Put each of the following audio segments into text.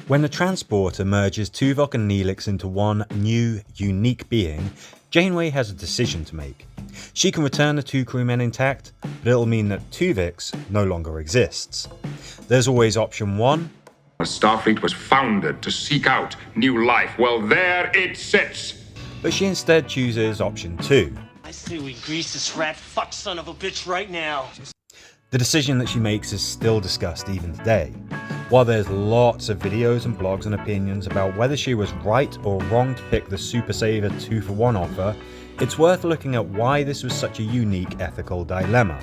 When the transporter merges Tuvok and Neelix into one new, unique being, Janeway has a decision to make. She can return the two crewmen intact, but it'll mean that Tuvix no longer exists. There's always option 1. Starfleet was founded to seek out new life. Well, there it sits. But she instead chooses option 2. I say we grease this rat fuck son of a bitch right now. The decision that she makes is still discussed even today. While there's lots of videos and blogs and opinions about whether she was right or wrong to pick the Super Saver 2-for-1 offer, it's worth looking at why this was such a unique ethical dilemma.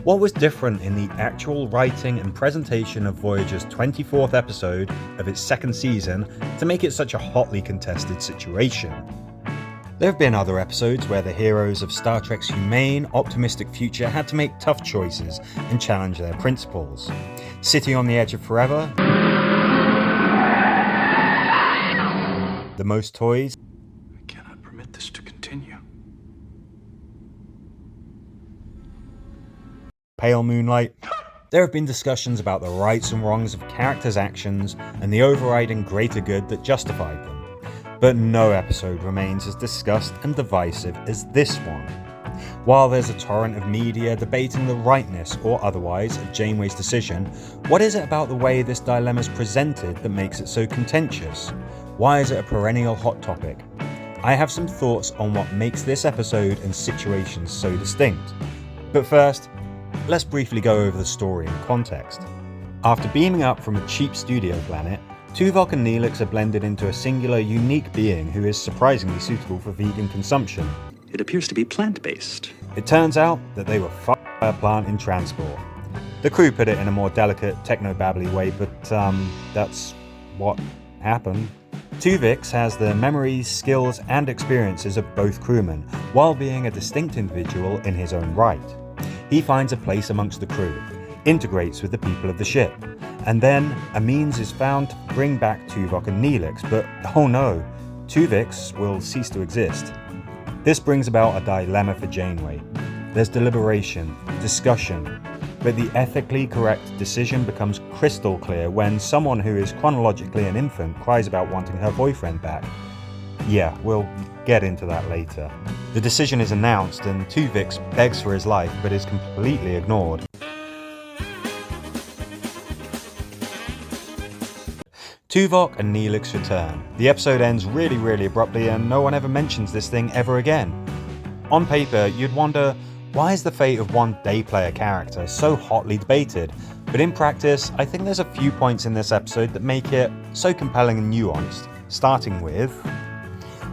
What was different in the actual writing and presentation of Voyager's 24th episode of its second season to make it such a hotly contested situation? There have been other episodes where the heroes of Star Trek's humane, optimistic future had to make tough choices and challenge their principles. City on the Edge of Forever, The Most Toys, I cannot permit this to continue. Pale Moonlight. There have been discussions about the rights and wrongs of characters' actions and the overriding greater good that justified them. But no episode remains as discussed and divisive as this one. While there's a torrent of media debating the rightness or otherwise of Janeway's decision, what is it about the way this dilemma is presented that makes it so contentious? Why is it a perennial hot topic? I have some thoughts on what makes this episode and situation so distinct. But first, let's briefly go over the story and context. After beaming up from a cheap studio planet, Tuvok and Neelix are blended into a singular, unique being who is surprisingly suitable for vegan consumption. It appears to be plant-based. It turns out that they were f***ed by a plant in transport. The crew put it in a more delicate, techno-babbly way, but that's what happened. Tuvix has the memories, skills, and experiences of both crewmen, while being a distinct individual in his own right. He finds a place amongst the crew, integrates with the people of the ship, and then a means is found to bring back Tuvok and Neelix, but oh no, Tuvix will cease to exist. This brings about a dilemma for Janeway. There's deliberation, discussion, but the ethically correct decision becomes crystal clear when someone who is chronologically an infant cries about wanting her boyfriend back. Yeah, we'll get into that later. The decision is announced and Tuvix begs for his life but is completely ignored. Tuvok and Neelix return. The episode ends really abruptly and no one ever mentions this thing ever again. On paper, you'd wonder, why is the fate of one day player character so hotly debated? But in practice, I think there's a few points in this episode that make it so compelling and nuanced, starting with...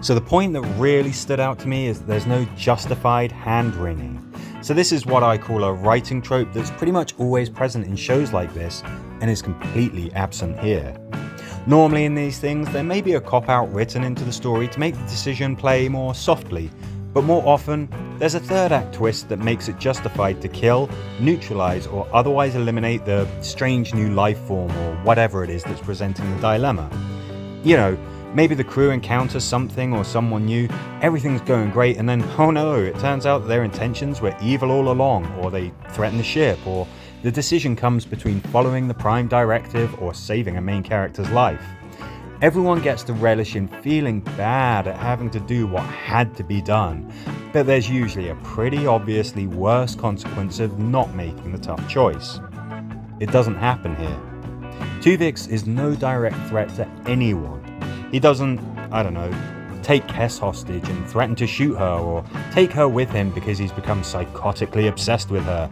So the point that really stood out to me is that there's no justified hand-wringing. So this is what I call a writing trope that's pretty much always present in shows like this and is completely absent here. Normally in these things, there may be a cop-out written into the story to make the decision play more softly, but more often, there's a third act twist that makes it justified to kill, neutralize, or otherwise eliminate the strange new life form or whatever it is that's presenting the dilemma. You know, maybe the crew encounters something or someone new, everything's going great, and then, oh no, it turns out that their intentions were evil all along, or they threaten the ship, or the decision comes between following the Prime Directive or saving a main character's life. Everyone gets to relish in feeling bad at having to do what had to be done, but there's usually a pretty obviously worse consequence of not making the tough choice. It doesn't happen here. Tuvix is no direct threat to anyone. He doesn't, take Kes hostage and threaten to shoot her, or take her with him because he's become psychotically obsessed with her.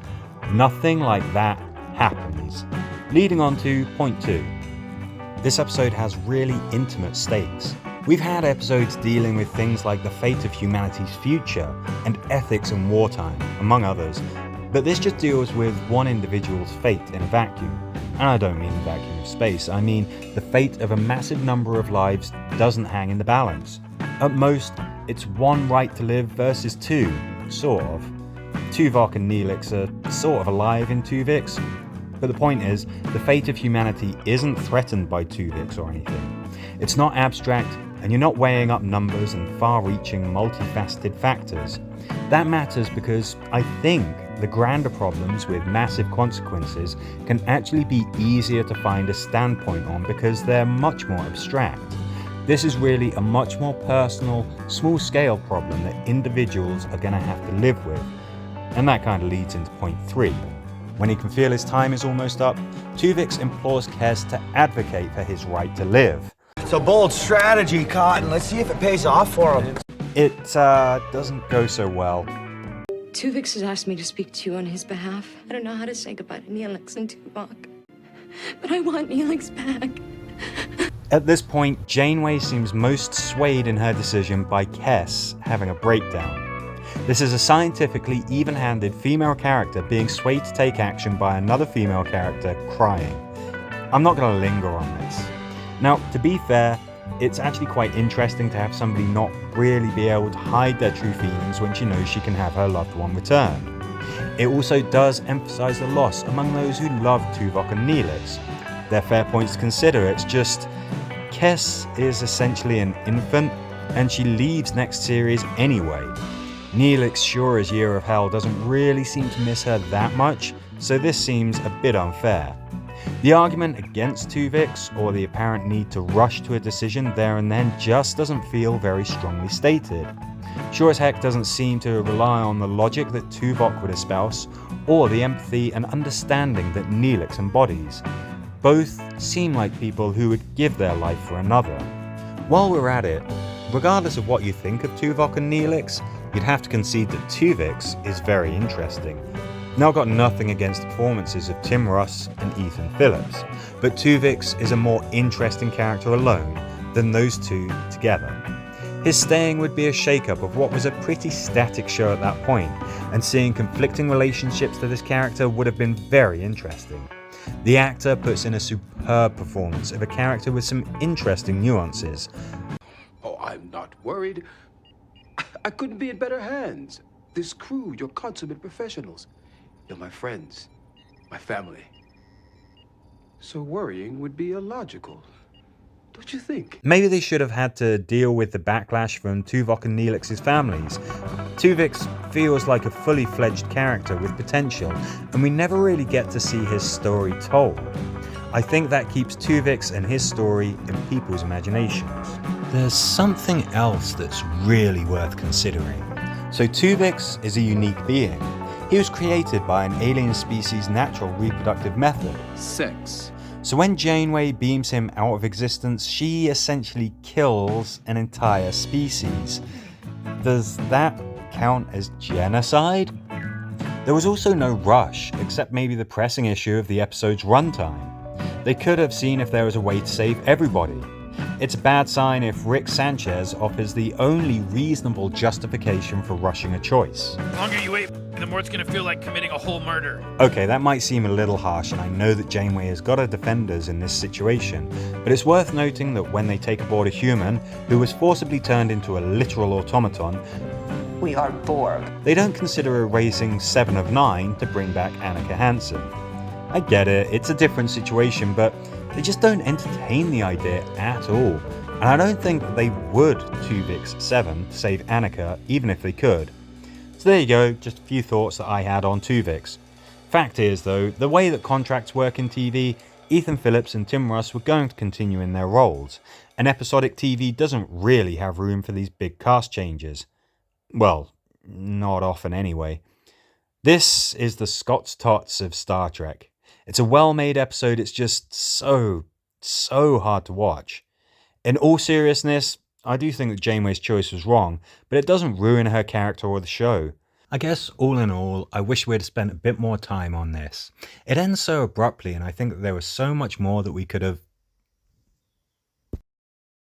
Nothing like that happens. Leading on to point 2. This episode has really intimate stakes. We've had episodes dealing with things like the fate of humanity's future and ethics in wartime, among others, but this just deals with one individual's fate in a vacuum. And I don't mean the vacuum of space, I mean the fate of a massive number of lives doesn't hang in the balance. At most, it's one right to live versus two, sort of. Tuvok and Neelix are sort of alive in Tuvix, but the point is, the fate of humanity isn't threatened by Tuvix or anything. It's not abstract, and you're not weighing up numbers and far-reaching, multifaceted factors. That matters because I think the grander problems with massive consequences can actually be easier to find a standpoint on because they're much more abstract. This is really a much more personal, small-scale problem that individuals are going to have to live with. And that kind of leads into point 3. When he can feel his time is almost up, Tuvix implores Kes to advocate for his right to live. It's a bold strategy, Cotton. Let's see if it pays off for him. It doesn't go so well. Tuvix has asked me to speak to you on his behalf. I don't know how to say goodbye to Neelix and Tuvok, but I want Neelix back. At this point, Janeway seems most swayed in her decision by Kes having a breakdown. This is a scientifically even-handed female character being swayed to take action by another female character crying. I'm not going to linger on this. Now, to be fair, it's actually quite interesting to have somebody not really be able to hide their true feelings when she knows she can have her loved one return. It also does emphasize the loss among those who love Tuvok and Neelix. They're fair points to consider, it's just Kes is essentially an infant and she leaves next series anyway. Neelix, sure as Year of Hell, doesn't really seem to miss her that much, so this seems a bit unfair. The argument against Tuvix, or the apparent need to rush to a decision there and then, just doesn't feel very strongly stated. Sure as heck doesn't seem to rely on the logic that Tuvok would espouse, or the empathy and understanding that Neelix embodies. Both seem like people who would give their life for another. While we're at it, regardless of what you think of Tuvok and Neelix, you'd have to concede that Tuvix is very interesting. Now, I've got nothing against the performances of Tim Russ and Ethan Phillips, but Tuvix is a more interesting character alone than those two together. His staying would be a shake-up of what was a pretty static show at that point, and seeing conflicting relationships to this character would have been very interesting. The actor puts in a superb performance of a character with some interesting nuances. Oh, I'm not worried. I couldn't be in better hands. This crew, you're consummate professionals. You're my friends, my family. So worrying would be illogical, don't you think? Maybe they should have had to deal with the backlash from Tuvok and Neelix's families. Tuvix feels like a fully fledged character with potential, and we never really get to see his story told. I think that keeps Tuvix and his story in people's imaginations. There's something else that's really worth considering. So Tuvix is a unique being. He was created by an alien species' natural reproductive method, Sex. So when Janeway beams him out of existence, she essentially kills an entire species. Does that count as genocide? There was also no rush, except maybe the pressing issue of the episode's runtime. They could have seen if there was a way to save everybody. It's a bad sign if Rick Sanchez offers the only reasonable justification for rushing a choice. The longer you wait, the more it's going to feel like committing a whole murder. Okay, that might seem a little harsh, and I know that Janeway has got her defenders in this situation, but it's worth noting that when they take aboard a human who was forcibly turned into a literal automaton, We are Borg. they don't consider erasing 7 of 9 to bring back Annika Hansen. I get it, it's a different situation, but they just don't entertain the idea at all, and I don't think that they would Tuvix 7 to save Annika, even if they could. So there you go, just a few thoughts that I had on Tuvix. Fact is though, the way that contracts work in TV, Ethan Phillips and Tim Russ were going to continue in their roles, and episodic TV doesn't really have room for these big cast changes. Well, not often anyway. This is the Scott's Tots of Star Trek. It's a well-made episode, it's just so hard to watch. In all seriousness, I do think that Janeway's choice was wrong, but it doesn't ruin her character or the show. I guess all in all, I wish we'd spent a bit more time on this. It ends so abruptly, and I think that there was so much more that we could have